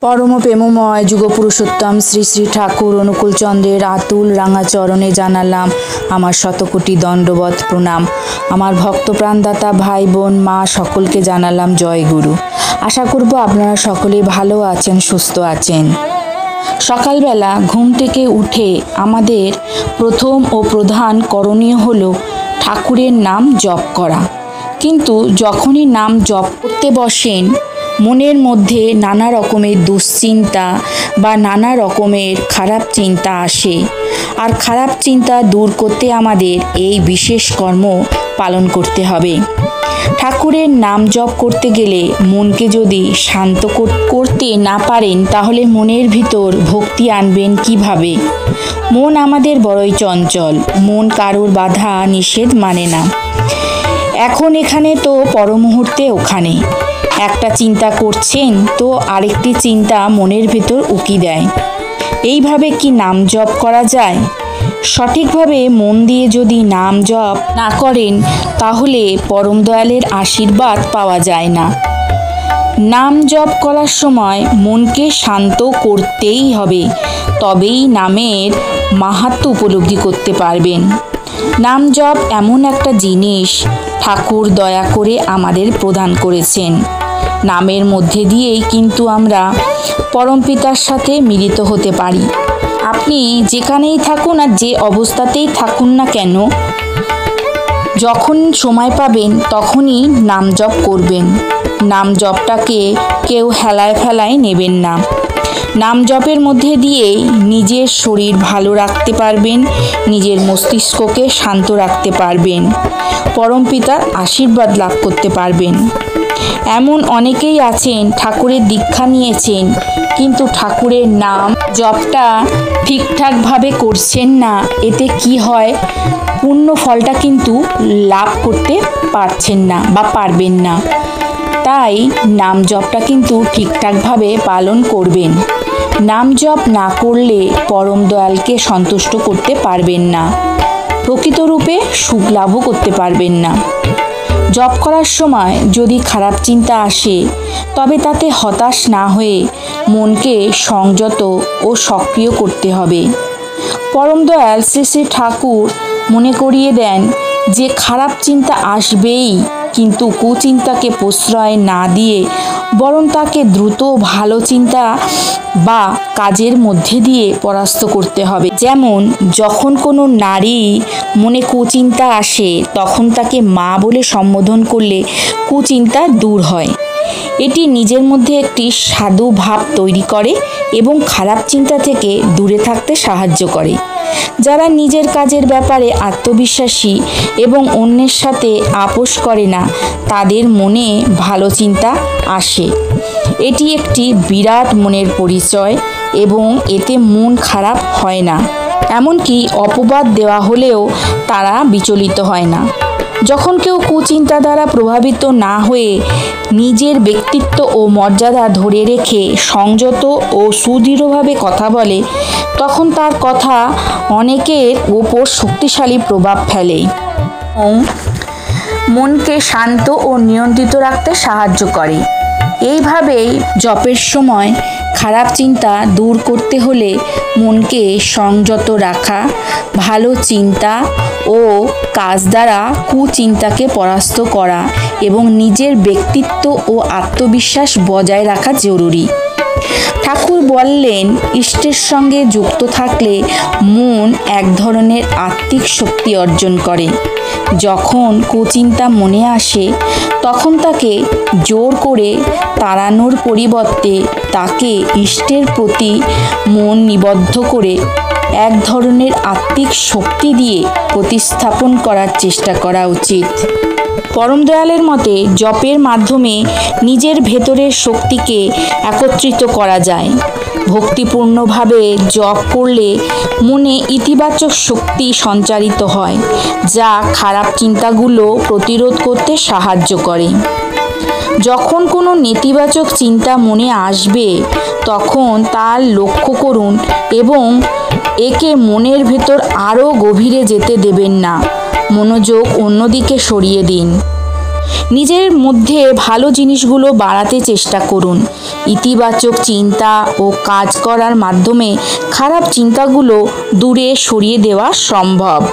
परम प्रेममय जुगपुरुषोत्तम श्री श्री ठाकुर अनुकूल चंद्रेर आतुल रांगा चरणे जानालाम आमार शतकोटी दंडवत प्रणाम। आमार भक्त प्राणदाता भाई बोन मा सकलके जानालाम जय गुरु। आशा करब आपनारा सकले भालो आछेन, सुस्थ आछेन। सकालबेला घुम थेके उठे आमादेर प्रथम ओ प्रधान करणीय हलो ठाकुरेर नाम जप करा। किन्तु जखोनी नाम जप करते बसेन मनेर मध्य नाना रकमेर दुश्चिंता बा नाना रकमेर खराब चिंता आसे और खराब चिंता दूर करते आमादेर एई विशेष कर्म पालन करते हबे। ठाकुरेर नाम जप करते गेले मन के यदि शांत करते ना पारेन ताहले मनेर भितर भक्ति आनबेन किभाबे? मन आमादेर बड़ई चंचल, मन कारोर बाधा निषेध माने ना। एखन एखाने तो पर मुहूर्ते ओखाने একটা চিন্তা করছেন তো আরেকটি চিন্তা মনের ভেতর উকি দেয়। এইভাবে কি নাম জপ করা যায়? সঠিকভাবে মন দিয়ে যদি নাম জপ না করেন তাহলে পরম দয়ালের আশীর্বাদ পাওয়া যায় না। নাম জপ করার সময় মনকে শান্ত করতেই হবে, তবেই নামের মাহাত্ম্য উপলব্ধি করতে পারবেন। নাম জপ এমন একটা জিনিস ঠাকুর দয়া করে আমাদের প্রদান করেছেন। নামের মধ্যে দিয়েই কিন্তু আমরা পরম পিতার সাথে মিলিত হতে পারি। আপনি যেখানেই থাকুন আর যে অবস্থাতেই থাকুন না কেন, যখন সময় পাবেন তখনই নাম জপ করবেন। নাম জপটাকে কেউ হেলায় ফেলায় নেবেন না। নাম জপের মধ্যে দিয়েই নিজের শরীর ভালো রাখতে পারবেন, নিজের মস্তিষ্ককে শান্ত রাখতে পারবেন, পরম পিতার আশীর্বাদ লাভ করতে পারবেন। এমন অনেকেই আছেন ঠাকুরের দীক্ষা নিয়েছেন কিন্তু ঠাকুরের নাম জপটা ঠিকঠাকভাবে করছেন না। এতে কি হয়, পূর্ণ ফলটা কিন্তু লাভ করতে পারছেন না বা পারবেন না। তাই নাম জপটা কিন্তু ঠিকঠাকভাবে পালন করবেন। নাম জপ না করলে পরম দয়ালকে সন্তুষ্ট করতে পারবেন না, প্রকৃত রূপে সুখ লাভও করতে পারবেন না। জপ করার সময় যদি খারাপ চিন্তা আসে তবে তাতে হতাশ না হয়ে মনকে সংযত ও সক্রিয় করতে হবে। পরম দয়াল শ্রী শ্রী ঠাকুর মনে করিয়ে দেন যে খারাপ চিন্তা আসবেই, কিন্তু কুচিন্তাকে প্রশ্রয় না দিয়ে বরং তাকে দ্রুত ভালো চিন্তা বা কাজের মধ্যে দিয়ে পরাস্ত করতে হবে। যেমন যখন কোনো নারী মনে কুচিন্তা আসে তখন তাকে মা বলে সম্বোধন করলে কুচিন্তা দূর হয়। এটি নিজের মধ্যে একটি সাধু ভাব তৈরি করে এবং খারাপ চিন্তা থেকে দূরে থাকতে সাহায্য করে। যারা নিজের কাজের ব্যাপারে আত্মবিশ্বাসী এবং অন্যের সাথে আপোষ করে না তাদের মনে ভালো চিন্তা আসে। এটি একটি বিরাট মনের পরিচয় এবং এতে মন খারাপ হয় না। এমনকি অপবাদ দেওয়া হলেও তারা বিচলিত হয় না। যখন কেউ কুচিন্তা দ্বারা প্রভাবিত না হয়ে নিজের ব্যক্তিত্ব ও মর্যাদা ধরে রেখে সংযত ও সুদৃঢ়ভাবে কথা বলে তখন তার কথা অনেকের ওপর শক্তিশালী প্রভাব ফেলে। মনকে শান্ত ও নিয়ন্ত্রিত রাখতে সাহায্য করে। এইভাবেই জপের সময় খারাপ চিন্তা দূর করতে হলে মনকে সংযত রাখা, ভালো চিন্তা ও কাজ দ্বারা কুচিন্তাকে পরাস্ত করা এবং নিজের ব্যক্তিত্ব ও আত্মবিশ্বাস বজায় রাখা জরুরি। ঠাকুর বললেন, ইষ্টের সঙ্গে যুক্ত থাকলে মন এক ধরনের আত্মিক শক্তি অর্জন করে। যখন কুচিন্তা মনে আসে তখন তাকে জোর করে তাড়ানোর পরিবর্তে তাকে ইষ্টের প্রতি মন নিবদ্ধ করে এক ধরনের আত্মিক শক্তি দিয়ে প্রতিস্থাপন করার চেষ্টা করা উচিত। পরম দয়ালের মতে জপের মাধ্যমে নিজের ভেতরের শক্তিকে একত্রিত করা যায়। ভক্তিপূর্ণভাবে জপ করলে মনে ইতিবাচক শক্তি সঞ্চারিত হয় যা খারাপ চিন্তাগুলো প্রতিরোধ করতে সাহায্য করে। যখন কোনো নেতিবাচক চিন্তা মনে আসবে তখন তার লক্ষ্য করুন এবং একে মনের ভেতর আরও গভীরে যেতে দেবেন না, মনোযোগ অন্যদিকে সরিয়ে দিন। নিজের মধ্যে ভালো জিনিসগুলো বাড়াতে চেষ্টা করুন। ইতিবাচক চিন্তা ও কাজ করার মাধ্যমে খারাপ চিন্তাগুলো দূরে সরিয়ে দেওয়া সম্ভব।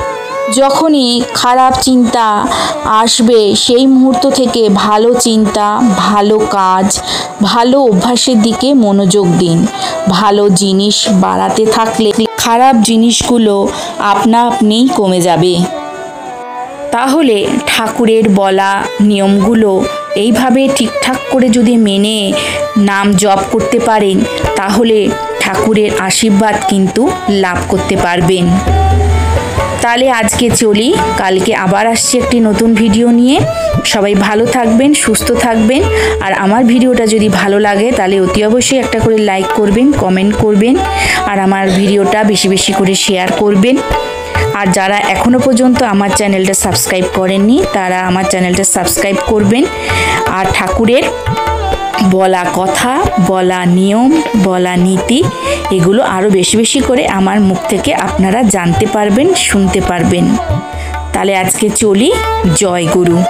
যখনই খারাপ চিন্তা আসবে সেই মুহূর্ত থেকে ভালো চিন্তা, ভালো কাজ, ভালো অভ্যাসের দিকে মনোযোগ দিন। ভালো জিনিস বাড়াতে থাকলে খারাপ জিনিসগুলো আপনা আপনিই কমে যাবে। তাহলে ঠাকুরের বলা নিয়মগুলো এইভাবে ঠিকঠাক করে যদি মেনে নাম জপ করতে পারেন, তাহলে ঠাকুরের আশীর্বাদ কিন্তু লাভ করতে পারবেন। তাহলে আজকে চলি, কালকে আবার আসছি একটি নতুন ভিডিও নিয়ে। সবাই ভালো থাকবেন, সুস্থ থাকবেন। আর আমার ভিডিওটা যদি ভালো লাগে তাহলে অতি অবশ্যই একটা করে লাইক করবেন, কমেন্ট করবেন, আর আমার ভিডিওটা বেশি বেশি করে শেয়ার করবেন। আর যারা এখনও পর্যন্ত আমার চ্যানেলটা সাবস্ক্রাইব করেননি তারা আমার চ্যানেলটা সাবস্ক্রাইব করবেন। আর ঠাকুরের বলা কথা, বলা নিয়ম, বলা নীতি এগুলো আরও বেশি বেশি করে আমার মুখ থেকে আপনারা জানতে পারবেন, শুনতে পারবেন। তাহলে আজকে চলি। জয় গুরু।